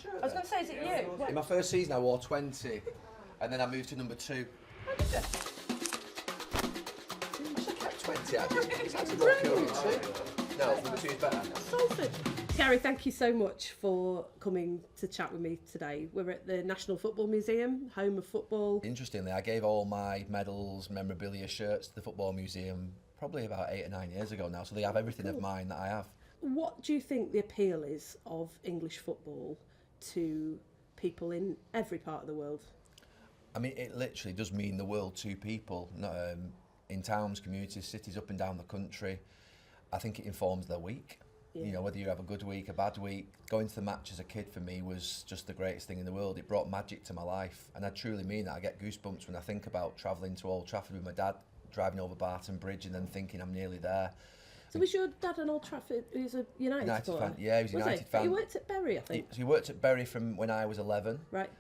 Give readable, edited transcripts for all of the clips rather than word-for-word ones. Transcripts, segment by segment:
shirt? I was going to say, is it you? In my first season, I wore 20, and then I moved to number 2. How did you? I kept 20 actually. It's actually more pure than 2. No, number 2 is better. Salford. Gary, thank you so much for coming to chat with me today. We're at the National Football Museum, home of football. Interestingly, I gave all my medals, memorabilia, shirts to the Football Museum probably about 8 or 9 years ago now, so they have everything of mine that I have. What do you think the appeal is of English football to people in every part of the world? I mean, it literally does mean the world to people, in towns, communities, cities up and down the country. I think it informs their week. Yeah. You know, whether you have a good week, a bad week. Going to the match as a kid for me was just the greatest thing in the world. It brought magic to my life, and I truly mean that. I get goosebumps when I think about travelling to Old Trafford with my dad, driving over Barton Bridge and then thinking I'm nearly there. So was your dad an Old Trafford, who's a United supporter? Fan? Yeah, he was a United fan. He worked at Bury, I think. He worked at Bury from when I was 11. Right.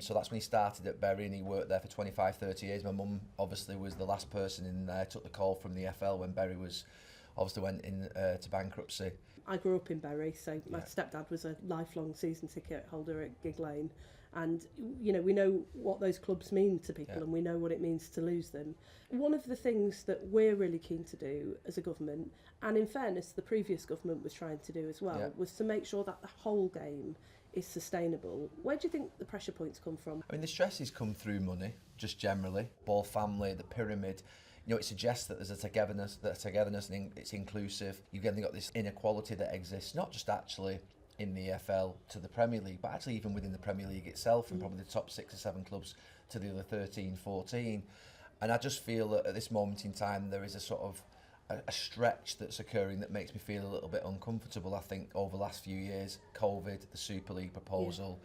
So that's when he started at Bury, and he worked there for 25, 30 years. My mum obviously was the last person in there, took the call from the FL when Bury was obviously went in to bankruptcy. I grew up in Bury, so my stepdad was a lifelong season ticket holder at Gig Lane. And, you know, we know what those clubs mean to people, and we know what it means to lose them. One of the things that we're really keen to do as a government, and in fairness, the previous government was trying to do as well, was to make sure that the whole game is sustainable. Where do you think the pressure points come from? I mean, the stresses come through money, just generally. Ball family, the pyramid. You know, it suggests that there's a togetherness and it's inclusive. You've then got this inequality that exists, not just actually in the EFL to the Premier League, but actually even within the Premier League itself, from probably the top 6 or 7 clubs to the other 13, 14. And I just feel that at this moment in time, there is a sort of a stretch that's occurring that makes me feel a little bit uncomfortable. I think over the last few years, COVID, the Super League proposal,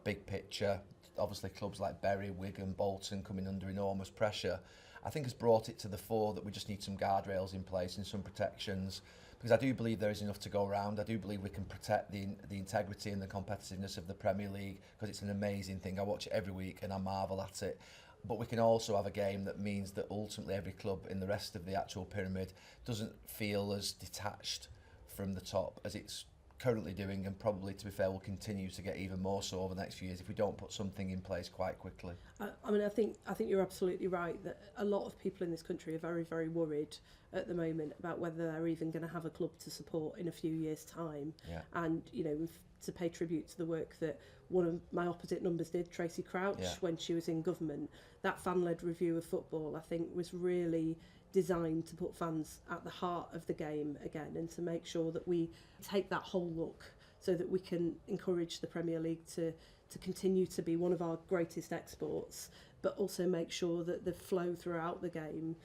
big picture, obviously clubs like Bury, Wigan, Bolton coming under enormous pressure, I think has brought it to the fore that we just need some guardrails in place and some protections, because I do believe there is enough to go around. I do believe we can protect the integrity and the competitiveness of the Premier League, because it's an amazing thing. I watch it every week and I marvel at it. But we can also have a game that means that ultimately every club in the rest of the actual pyramid doesn't feel as detached from the top as it's currently doing, and probably, to be fair, will continue to get even more so over the next few years if we don't put something in place quite quickly. I mean, I think you're absolutely right that a lot of people in this country are very, very worried at the moment about whether they're even going to have a club to support in a few years' time. Yeah. And, you know, to pay tribute to the work that one of my opposite numbers did, Tracy Crouch, when she was in government, that fan-led review of football, I think, was really designed to put fans at the heart of the game again, and to make sure that we take that whole look so that we can encourage the Premier League to continue to be one of our greatest exports, but also make sure that the flow throughout the game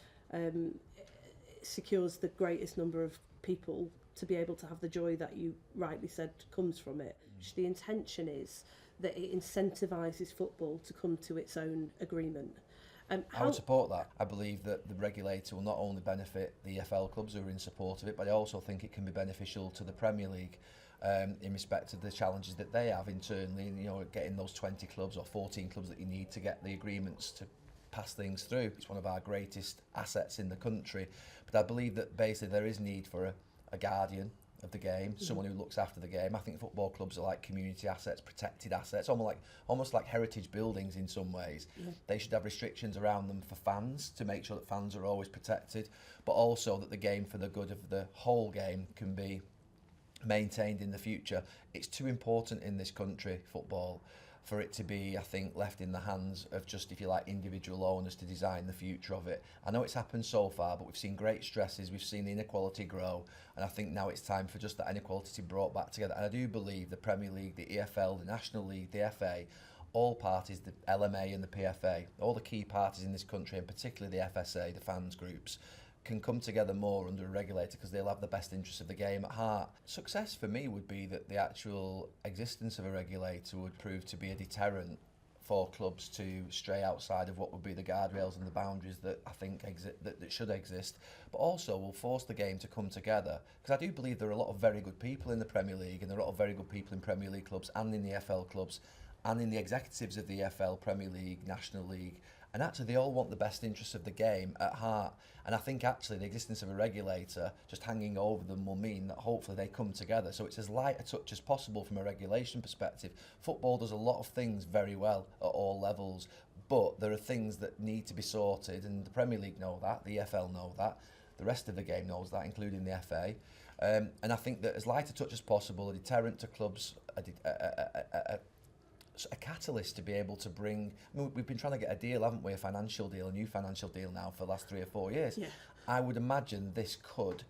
secures the greatest number of people to be able to have the joy that you rightly said comes from it. The intention is that it incentivises football to come to its own agreement. I would support that. I believe that the regulator will not only benefit the EFL clubs who are in support of it, but I also think it can be beneficial to the Premier League in respect of the challenges that they have internally, you know, getting those 20 clubs or 14 clubs that you need to get the agreements to pass things through. It's one of our greatest assets in the country. But I believe that basically there is need for a guardian of the game, someone who looks after the game. I think football clubs are like community assets, protected assets, almost like heritage buildings in some ways. They should have restrictions around them for fans to make sure that fans are always protected, but also that the game, for the good of the whole game, can be maintained in the future. It's too important in this country, football, for it to be, I think, left in the hands of just, if you like, individual owners to design the future of it. I know it's happened so far, but we've seen great stresses, we've seen the inequality grow, and I think now it's time for just that inequality to be brought back together. And I do believe the Premier League, the EFL, the National League, the FA, all parties, the LMA and the PFA, all the key parties in this country, and particularly the FSA, the fans groups, can come together more under a regulator, because they'll have the best interests of the game at heart. Success for me would be that the actual existence of a regulator would prove to be a deterrent for clubs to stray outside of what would be the guardrails and the boundaries that I think that should exist, but also will force the game to come together, because I do believe there are a lot of very good people in the Premier League, and there are a lot of very good people in Premier League clubs and in the FL clubs and in the executives of the FL, Premier League, National League and actually they all want the best interests of the game at heart. And I think actually the existence of a regulator just hanging over them will mean that hopefully they come together. So it's as light a touch as possible from a regulation perspective. Football does a lot of things very well at all levels, but there are things that need to be sorted, and the Premier League know that, the EFL know that, the rest of the game knows that, including the FA. And I think that as light a touch as possible, a deterrent to clubs, a catalyst to be able to bring. I mean, we've been trying to get a deal, haven't we? A financial deal, a new financial deal now for the last 3 or 4 years. Yeah. I would imagine this could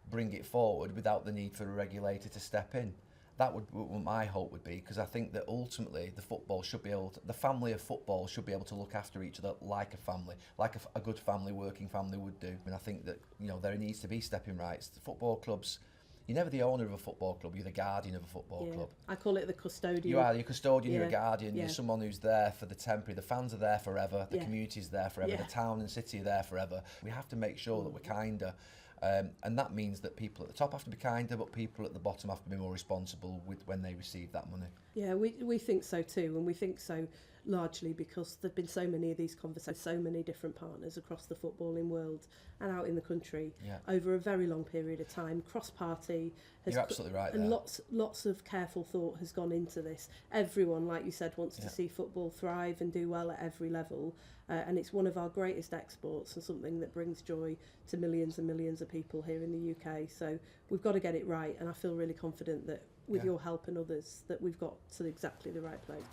bring it forward without the need for a regulator to step in. That would what my hope would be, because I think that ultimately the football should be able to, the family of football should be able to look after each other like a family, like a good family, working family would do. And I think that, you know, there needs to be stepping rights. The football clubs, you're never the owner of a football club, you're the guardian of a football club. I call it the custodian. You are, you're a custodian, you're a guardian, you're someone who's there for the temporary. The fans are there forever, the community's there forever, the town and city are there forever. We have to make sure that we're kinder. And that means that people at the top have to be kinder, but people at the bottom have to be more responsible with when they receive that money. Yeah, we think so too, and we think so largely because there've been so many of these conversations, so many different partners across the footballing world and out in the country over a very long period of time. Cross-party has You're absolutely right and there. lots of careful thought has gone into this. Everyone, like you said, wants to see football thrive and do well at every level, and it's one of our greatest exports and something that brings joy to millions and millions of people here in the UK. So we've got to get it right, and I feel really confident that with your help and others that we've got to exactly the right place.